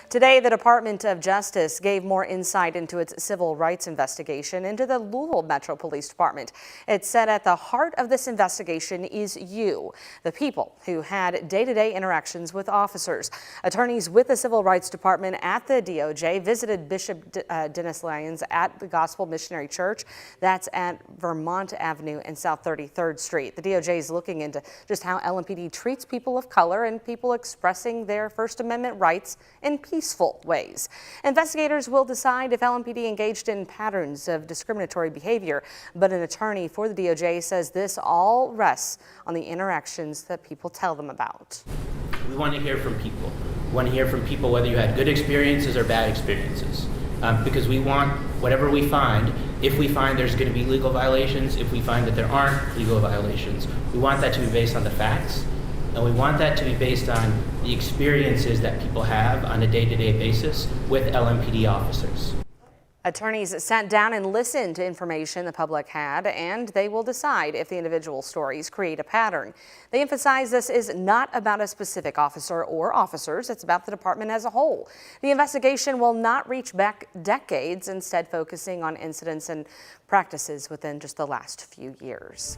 Today, the Department of Justice gave more insight into its civil rights investigation into the Louisville Metro Police Department. It said at the heart of this investigation is you, the people who had day-to-day interactions with officers. Attorneys with the Civil Rights Department at the DOJ visited Bishop Dennis Lyons at the Gospel Missionary Church. That's at Vermont Avenue and South 33rd Street. The DOJ is looking into just how LMPD treats people of color and people expressing their First Amendment rights in peaceful ways. Investigators will decide if LMPD engaged in patterns of discriminatory behavior, but an attorney for the DOJ says this all rests on the interactions that people tell them about. We want to hear from people. We want to hear from people whether you had good experiences or bad experiences. Because we want whatever we find, if we find there's going to be legal violations, if we find that there aren't legal violations, we want that to be based on the facts, and we want that to be based on the experiences that people have on a day-to-day basis with LMPD officers. Attorneys sat down and listened to information the public had, and they will decide if the individual stories create a pattern. They emphasize this is not about a specific officer or officers, it's about the department as a whole. The investigation will not reach back decades, instead focusing on incidents and practices within just the last few years.